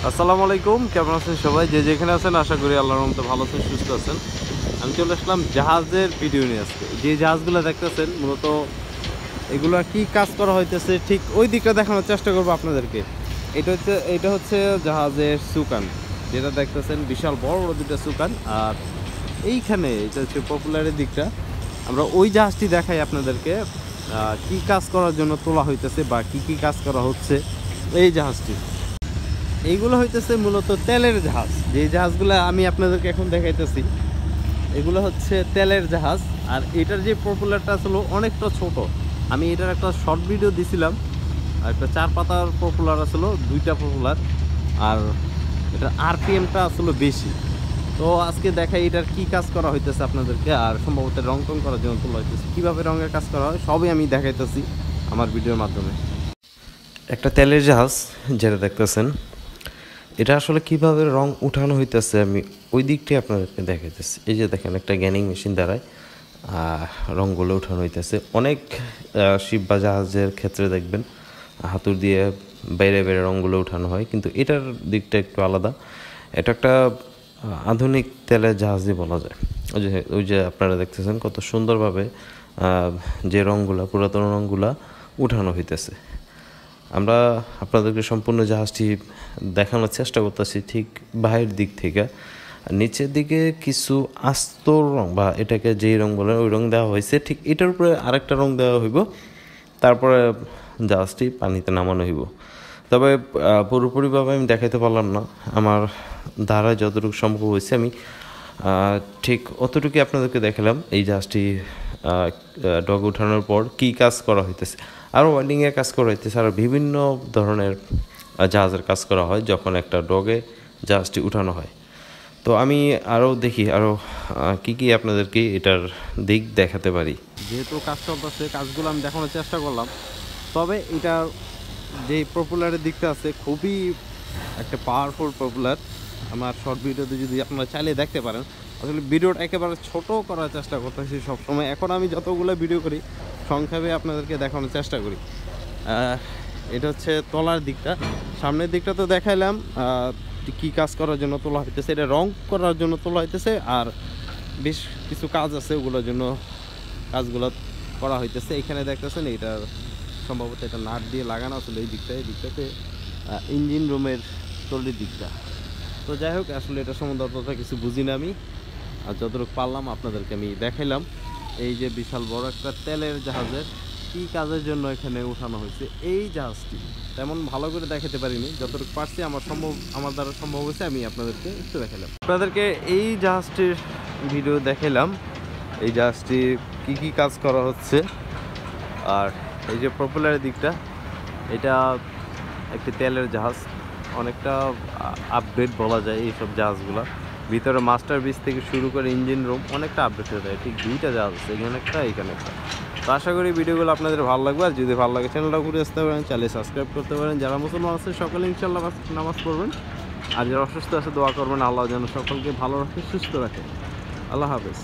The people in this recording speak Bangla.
আসসালামু আলাইকুম, কেমন আছেন সবাই? যে যেখানে আছেন আশা করি আল্লাহর রহমতে ভালো আছেন, সুস্থ আছেন। আমি চলে আসলাম জাহাজের ভিডিও নিয়ে আজকে। যে জাহাজগুলো দেখতেছেন মূলত এগুলো কি কাজ করা হইতেছে ঠিক ওই দিকটা দেখানোর চেষ্টা করবো আপনাদেরকে। এটা হচ্ছে জাহাজের সুকান, যেটা দেখতেছেন বিশাল বড় বড় দুটো সুকান। আর এইখানে এটা হচ্ছে পপুলারের দিকটা। আমরা ওই জাহাজটি দেখাই আপনাদেরকে কি কাজ করার জন্য তোলা হইতেছে বা কি কাজ করা হচ্ছে এই জাহাজটি। এইগুলো হইতেছে মূলত তেলের জাহাজ। যে জাহাজগুলো আমি আপনাদেরকে এখন দেখাইতেছি এগুলো হচ্ছে তেলের জাহাজ। আর এটার যে পপুলারটা আসলে অনেকটা ছোট। আমি এটার একটা শর্ট ভিডিও দিছিলাম, আর একটা 4 পাতার পপুলার আসলে 2টা পপুলার। আর এটার আরপিএমটা আসলে বেশি। তো আজকে দেখাই এটার কি কাজ করা হইতেছে আপনাদেরকে, আর সম্ভবত রং টং করার জন্য তোলা হইতেছে। কীভাবে রঙের কাজ করা হয় সবই আমি দেখাইতেছি আমার ভিডিওর মাধ্যমে। একটা তেলের জাহাজ যেটা দেখতেছেন, এটা আসলে কিভাবে রং উঠানো হইতেছে আমি ওই দিকটাই আপনাদেরকে দেখাইতেছি। এই যে দেখেন, একটা গ্যানিং মেশিন দ্বারাই রঙগুলো উঠানো হইতেছে। অনেক শিপ বা জাহাজের ক্ষেত্রে দেখবেন হাতুড় দিয়ে বাইরে বাইরে রঙগুলো উঠানো হয়, কিন্তু এটার দিকটা একটু আলাদা। এটা একটা আধুনিক তেলের জাহাজই বলা যায়। ওই যে আপনারা দেখতেছেন কত সুন্দরভাবে যে রঙগুলা, পুরাতন রঙগুলা উঠানো হইতেছে। আমরা আপনাদেরকে সম্পূর্ণ জাহাজটি দেখানোর চেষ্টা করতেছি ঠিক বাহির দিক থেকে। নিচের দিকে কিছু আস্ত রং বা এটাকে যেই রং বলেন ওই রং দেওয়া হয়েছে, ঠিক এটার উপরে আরেকটা রং দেওয়া হইব, তারপরে জাহাজটি পানিতে নামানো হইব। তবে পুরোপুরিভাবে আমি দেখাইতে পারলাম না, আমার ধারায় যতটুকু সম্ভব হয়েছে আমি ঠিক অতটুকুই আপনাদেরকে দেখালাম। এই জাহাজটি ডগ উঠানোর পর কী কাজ করা হইতেছে, আরও ওয়েল্ডিংয়ের কাজ করা হইতেছে, আরও বিভিন্ন ধরনের জাহাজের কাজ করা হয় যখন একটা ডগে জাহাজটি উঠানো হয়। তো আমি আরও দেখি আরও কী আপনাদেরকে এটার দিক দেখাতে পারি। যেহেতু কাজ চলতেছে, কাজগুলো আমি দেখানোর চেষ্টা করলাম। তবে এটার যে পপুলারের দিকটা আছে খুবই একটা পাওয়ারফুল পপুলার। আমার শর্ট ভিডিওতে যদি আপনারা চাইলে দেখতে পারেন, আসলে ভিডিওটা একেবারে ছোট করার চেষ্টা করতেছি সবসময়। এখন আমি যতগুলো ভিডিও করি সংক্ষেপে আপনাদেরকে দেখানোর চেষ্টা করি। এটা হচ্ছে তলার দিকটা। সামনের দিকটা তো দেখাইলাম কি কাজ করার জন্য তোলা হইতেছে, এটা রং করার জন্য তোলা হইতেছে। আর বেশ কিছু কাজ আছে, ওগুলোর জন্য কাজগুলো করা হইতেছে। এখানে দেখতেছেন এটা সম্ভবত এটা নাট দিয়ে লাগানো আসলে এই দিকটাতে ইঞ্জিন রুমের তলির দিকটা। তো যাই হোক, আসলে এটা সম্বন্ধে অতটা কিছু বুঝি না আমি, আর যতটুকু পারলাম আপনাদেরকে আমি দেখাইলাম। এই যে বিশাল বড় একটা তেলের জাহাজের কী কাজের জন্য এখানে উঠানো হয়েছে এই জাহাজটি তেমন ভালো করে দেখাতে পারিনি, যতটুকু পারছি আমার দ্বারা সম্ভব হয়েছে আমি আপনাদেরকে একটু দেখালাম। আপনাদেরকে এই জাহাজটির ভিডিও দেখালাম, এই জাহাজটি কি কাজ করা হচ্ছে। আর এই যে পপুলারের দিকটা, এটা একটি তেলের জাহাজ, অনেকটা আপডেট বলা যায় এইসব জাহাজগুলো। ভিতরে মাস্টার বিচ থেকে শুরু করে ইঞ্জিন রুম অনেকটা আপডেট হয়ে যায়। ঠিক 2টা জাহাজ আছে, এখানে একটা এখানে একটা। তো আশা করি ভিডিওগুলো আপনাদের ভালো লাগবে। আর যদি ভালো লাগে চ্যানেলটা ঘুরে আসতে পারেন, চ্যানেল সাবস্ক্রাইব করতে পারেন। যারা মুসলমান আছে সকলে ইনশাল্লাহ নামাজ পড়বেন, আর যারা অসুস্থ আছে দোয়া করবেন আল্লাহ যেন সকলকে ভালো রাখে, সুস্থ রাখে। আল্লাহ হাফেজ।